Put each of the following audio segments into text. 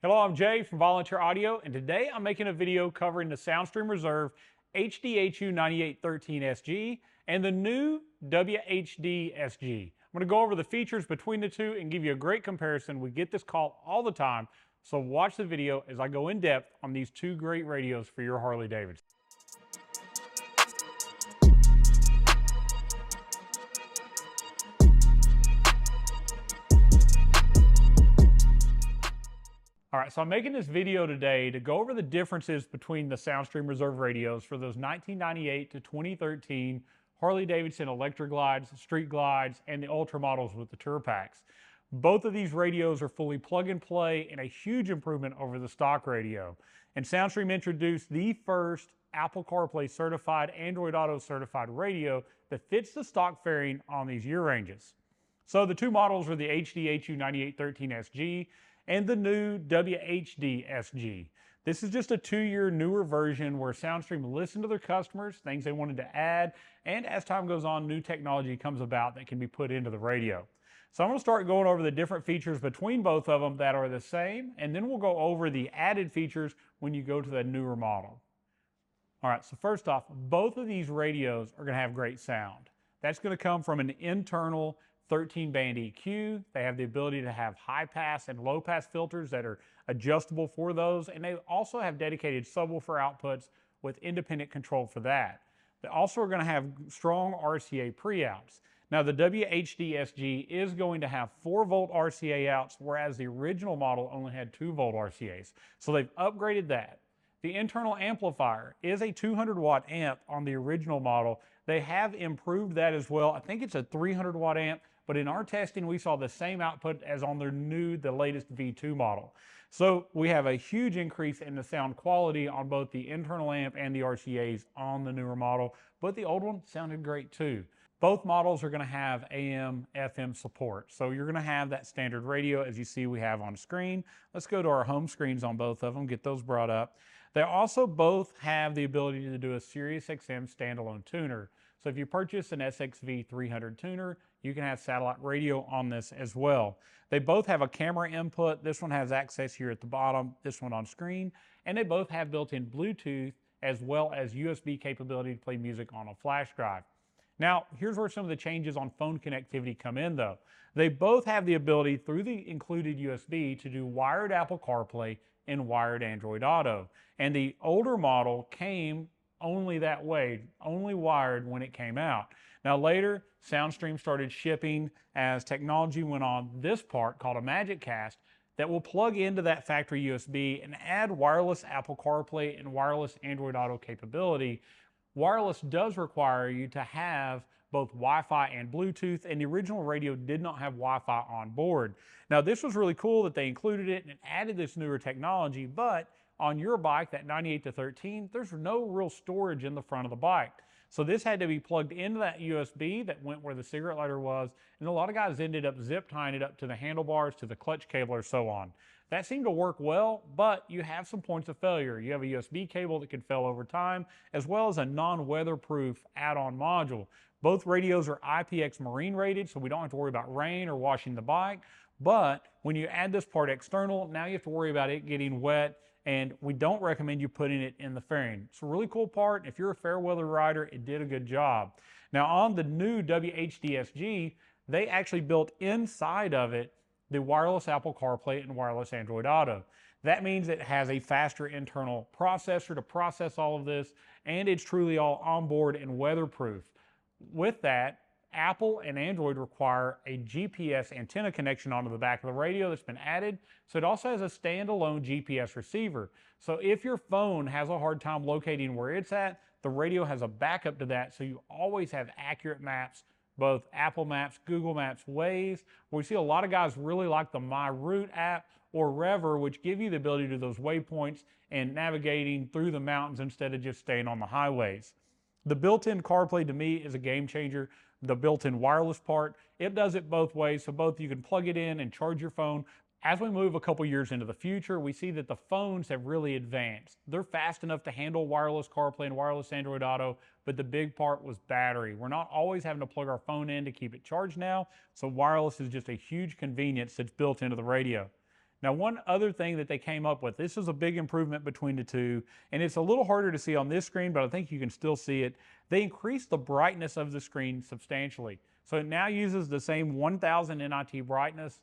Hello, I'm Jay from Volunteer Audio, and today I'm making a video covering the Soundstream Reserve HDHU.9813SG and the new WHD.SG. I'm going to go over the features between the two and give you a great comparison. We get this call all the time, so watch the video as I go in depth on these two great radios for your Harley Davidson. All right, so I'm making this video today to go over the differences between the Soundstream Reserve radios for those 1998 to 2013 Harley Davidson Electra Glides, Street Glides, and the Ultra models with the Tour Packs. Both of these radios are fully plug and play and a huge improvement over the stock radio. And Soundstream introduced the first Apple CarPlay certified, Android Auto certified radio that fits the stock fairing on these year ranges. So the two models are the HDHU.9813SG and the new WHD.SG. This is just a 2-year newer version where Soundstream listened to their customers, things they wanted to add, and as time goes on, new technology comes about that can be put into the radio. So I'm going to start going over the different features between both of them that are the same, and then we'll go over the added features when you go to the newer model. All right, so first off, both of these radios are going to have great sound. That's going to come from an internal 13-band EQ. They have the ability to have high pass and low pass filters that are adjustable for those, and they also have dedicated subwoofer outputs with independent control for that. They also are going to have strong RCA pre-outs. Now the WHD.SG is going to have 4-volt RCA outs, whereas the original model only had 2-volt RCAs. So they've upgraded that. The internal amplifier is a 200-watt amp on the original model. They have improved that as well. I think it's a 300-watt amp, but in our testing, we saw the same output as on their the latest V2 model. So we have a huge increase in the sound quality on both the internal amp and the RCAs on the newer model, but the old one sounded great too. Both models are going to have AM, FM support. So you're going to have that standard radio as you see we have on screen. Let's go to our home screens on both of them, get those brought up. They also both have the ability to do a SiriusXM standalone tuner. So if you purchase an SXV 300 tuner, you can have satellite radio on this as well. They both have a camera input. This one has access here at the bottom, this one on screen, and they both have built-in Bluetooth as well as USB capability to play music on a flash drive. Now, here's where some of the changes on phone connectivity come in though. They both have the ability through the included USB to do wired Apple CarPlay and wired Android Auto. And the older model came only that way, only wired when it came out. Now later, Soundstream started shipping as technology went on this part called a Magic Cast that will plug into that factory USB and add wireless Apple CarPlay and wireless Android Auto capability. Wireless does require you to have both Wi-Fi and Bluetooth, and the original radio did not have Wi-Fi on board. Now this was really cool that they included it and added this newer technology, but on your bike, that 98 to 13, there's no real storage in the front of the bike. So this had to be plugged into that USB that went where the cigarette lighter was, and a lot of guys ended up zip tying it up to the handlebars, to the clutch cable, or so on. That seemed to work well, but you have some points of failure. You have a USB cable that could fail over time, as well as a non-weatherproof add-on module. Both radios are IPX marine rated, so we don't have to worry about rain or washing the bike. But when you add this part external, now you have to worry about it getting wet, and we don't recommend you putting it in the fairing. It's a really cool part. If you're a fair weather rider, it did a good job. Now on the new WHD.SG, they actually built inside of it the wireless Apple CarPlay and wireless Android Auto. That means it has a faster internal processor to process all of this, and it's truly all onboard and weatherproof. With that, Apple and Android require a GPS antenna connection onto the back of the radio that's been added, so it also has a standalone GPS receiver. So if your phone has a hard time locating where it's at, the radio has a backup to that, so you always have accurate maps, both Apple Maps, Google Maps, Waze. We see a lot of guys really like the My Route app or Rever, which give you the ability to do those waypoints and navigating through the mountains instead of just staying on the highways. The built-in CarPlay to me is a game changer. The built-in wireless part, it does it both ways, so both you can plug it in and charge your phone. As we move a couple years into the future, we see that the phones have really advanced. They're fast enough to handle wireless CarPlay and wireless Android Auto, but the big part was battery. We're not always having to plug our phone in to keep it charged now, so wireless is just a huge convenience that's built into the radio. Now, one other thing that they came up with, this is a big improvement between the two, and it's a little harder to see on this screen, but I think you can still see it. They increased the brightness of the screen substantially. So it now uses the same 1000 nit brightness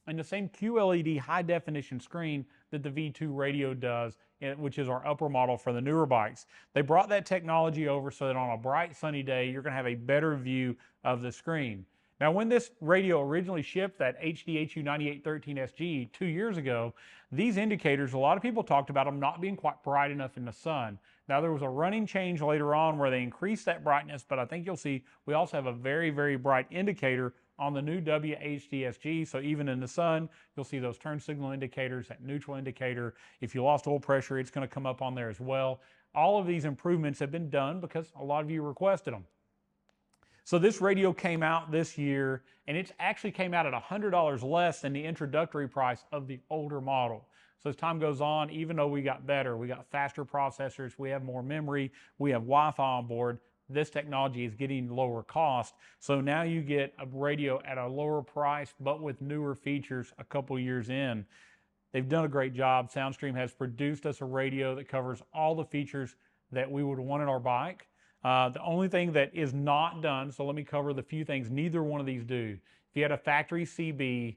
and the same QLED high definition screen that the V2 radio does, which is our upper model for the newer bikes. They brought that technology over so that on a bright sunny day, you're going to have a better view of the screen. Now, when this radio originally shipped, that HDHU.9813SG 2 years ago, these indicators, a lot of people talked about them not being quite bright enough in the sun. Now, there was a running change later on where they increased that brightness, but I think you'll see we also have a very, very bright indicator on the new WHD.SG. So even in the sun, you'll see those turn signal indicators, that neutral indicator. If you lost oil pressure, it's going to come up on there as well. All of these improvements have been done because a lot of you requested them. So this radio came out this year, and it actually came out at $100 less than the introductory price of the older model. So as time goes on, even though we got better, we got faster processors, we have more memory, we have Wi-Fi on board, this technology is getting lower cost. So now you get a radio at a lower price, but with newer features a couple years in. They've done a great job. Soundstream has produced us a radio that covers all the features that we would want in our bike. The only thing that is not done, so let me cover the few things neither one of these do. If you had a factory CB,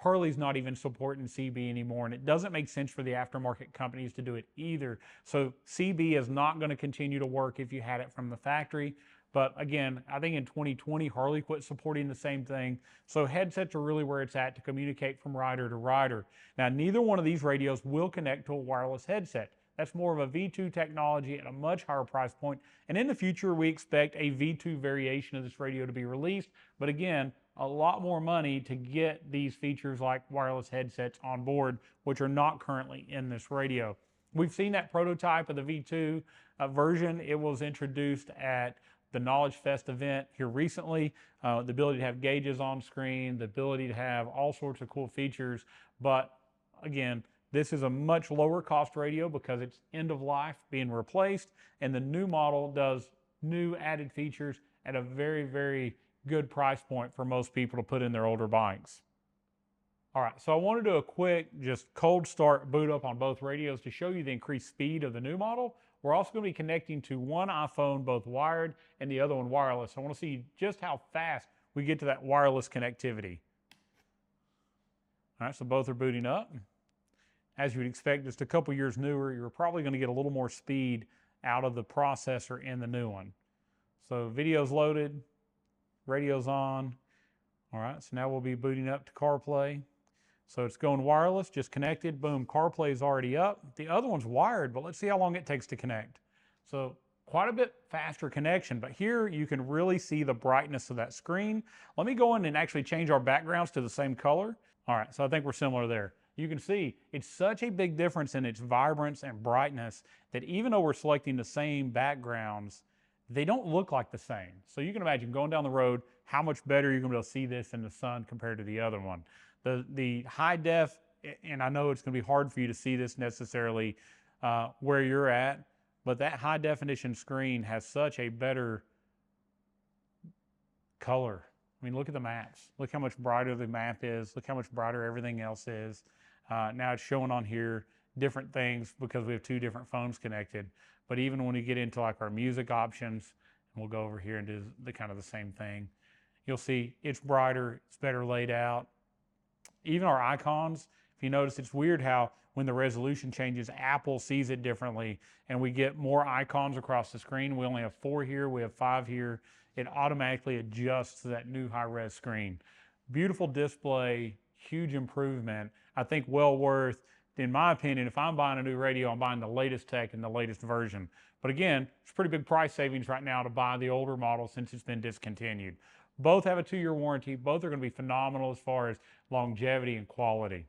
Harley's not even supporting CB anymore, and it doesn't make sense for the aftermarket companies to do it either. So CB is not going to continue to work if you had it from the factory. But again, I think in 2020, Harley quit supporting the same thing. So headsets are really where it's at to communicate from rider to rider. Now, neither one of these radios will connect to a wireless headset. That's more of a V2 technology at a much higher price point. And in the future, we expect a V2 variation of this radio to be released. But again, a lot more money to get these features like wireless headsets on board, which are not currently in this radio. We've seen that prototype of the V2 version. It was introduced at the Knowledge Fest event here recently. The ability to have gauges on screen, the ability to have all sorts of cool features. But again, this is a much lower cost radio because it's end of life being replaced, and the new model does new added features at a very, very good price point for most people to put in their older bikes. All right, so I want to do a quick just cold start boot up on both radios to show you the increased speed of the new model. We're also going to be connecting to one iPhone, both wired and the other one wireless. I want to see just how fast we get to that wireless connectivity. All right, so both are booting up. As you would expect, just a couple years newer, you're probably going to get a little more speed out of the processor in the new one. So video's loaded, radio's on. All right, so now we'll be booting up to CarPlay. So it's going wireless, just connected, boom, CarPlay is already up. The other one's wired, but let's see how long it takes to connect. So quite a bit faster connection, but here you can really see the brightness of that screen. Let me go in and actually change our backgrounds to the same color. All right, so I think we're similar there. You can see it's such a big difference in its vibrance and brightness that even though we're selecting the same backgrounds, they don't look like the same. So you can imagine going down the road, how much better you're going to be able to see this in the sun compared to the other one. The high def, and I know it's going to be hard for you to see this necessarily where you're at, but that high definition screen has such a better color. I mean, look at the maps. Look how much brighter the map is. Look how much brighter everything else is. Now it's showing on here different things because we have two different phones connected. But even when you get into like our music options, and we'll go over here and do the kind of the same thing, you'll see it's brighter, it's better laid out. Even our icons, if you notice, it's weird how when the resolution changes, Apple sees it differently and we get more icons across the screen. We only have 4 here, we have 5 here. It automatically adjusts to that new high-res screen. Beautiful display, huge improvement. I think well worth, in my opinion, if I'm buying a new radio, I'm buying the latest tech and the latest version. But again, it's pretty big price savings right now to buy the older model since it's been discontinued. Both have a 2-year warranty. Both are going to be phenomenal as far as longevity and quality.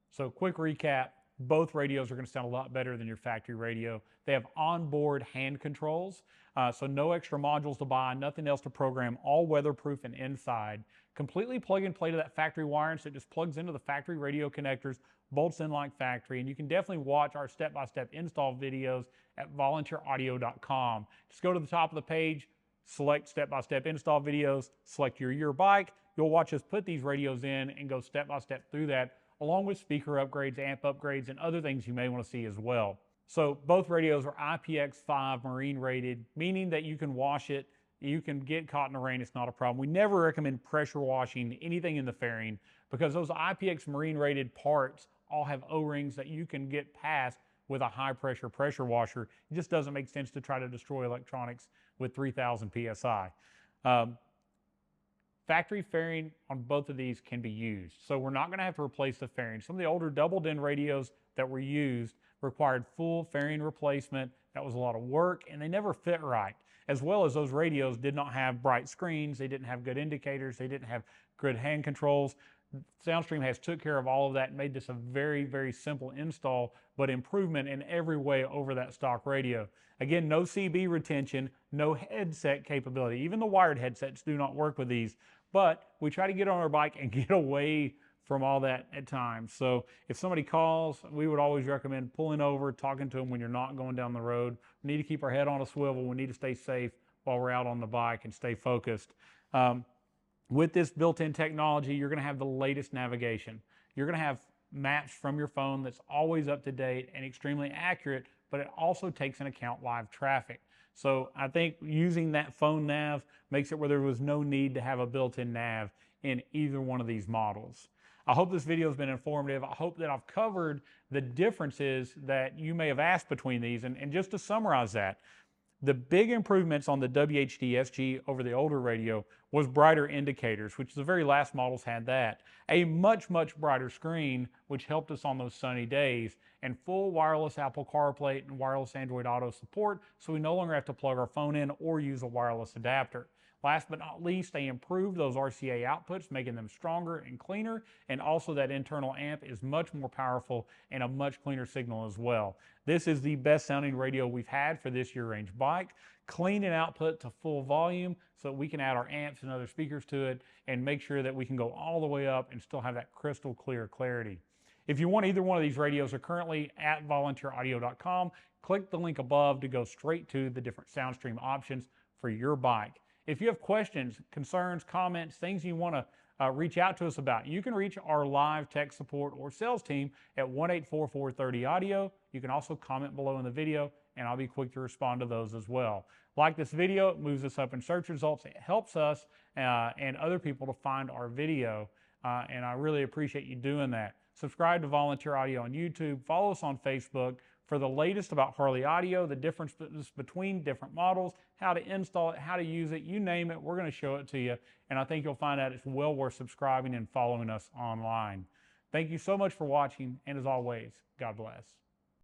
So quick recap, both radios are going to sound a lot better than your factory radio. They have onboard hand controls, so no extra modules to buy, nothing else to program, all weatherproof and inside. Completely plug and play to that factory wiring, so it just plugs into the factory radio connectors, bolts in like factory, and you can definitely watch our step-by-step install videos at volunteeraudio.com. Just go to the top of the page, select step-by-step install videos, select your bike. You'll watch us put these radios in and go step-by-step through that, along with speaker upgrades, amp upgrades, and other things you may want to see as well. So both radios are IPX5 marine rated, meaning that you can wash it, you can get caught in the rain, it's not a problem. We never recommend pressure washing anything in the fairing because those IPX marine rated parts all have O-rings that you can get past with a high pressure washer. It just doesn't make sense to try to destroy electronics with 3000 PSI. Factory fairing on both of these can be used. So we're not gonna have to replace the fairing. Some of the older double din radios that were used required full fairing replacement. That was a lot of work and they never fit right. As well as those radios did not have bright screens, they didn't have good indicators, they didn't have good hand controls. Soundstream has took care of all of that and made this a very, very simple install, but improvement in every way over that stock radio. Again, no CB retention, no headset capability. Even the wired headsets do not work with these, but we try to get on our bike and get away from all that at times. So if somebody calls, we would always recommend pulling over, talking to them when you're not going down the road. We need to keep our head on a swivel. We need to stay safe while we're out on the bike and stay focused. With this built-in technology, you're going to have the latest navigation. You're going to have maps from your phone that's always up to date and extremely accurate, but it also takes into account live traffic. So I think using that phone nav makes it where there was no need to have a built-in nav in either one of these models. I hope this video has been informative. I hope that I've covered the differences that you may have asked between these. And just to summarize that, the big improvements on the WHD.SG over the older radio was brighter indicators, which the very last models had that. A much, much brighter screen, which helped us on those sunny days, and full wireless Apple CarPlay and wireless Android Auto support, so we no longer have to plug our phone in or use a wireless adapter. Last but not least, they improved those RCA outputs, making them stronger and cleaner, and also that internal amp is much more powerful and a much cleaner signal as well. This is the best sounding radio we've had for this year range bike. Clean and output to full volume so we can add our amps and other speakers to it and make sure that we can go all the way up and still have that crystal clear clarity. If you want either one of these radios, they're currently at volunteeraudio.com. Click the link above to go straight to the different Soundstream options for your bike. If you have questions, concerns, comments, things you want to reach out to us about, you can reach our live tech support or sales team at 1-844-30-AUDIO. You can also comment below in the video, and I'll be quick to respond to those as well. Like this video, it moves us up in search results. It helps us and other people to find our video, and I really appreciate you doing that. Subscribe to Volunteer Audio on YouTube. Follow us on Facebook for the latest about Harley audio, the difference between different models, how to install it, how to use it, you name it, we're going to show it to you. And I think you'll find out it's well worth subscribing and following us online. Thank you so much for watching, and as always, God bless.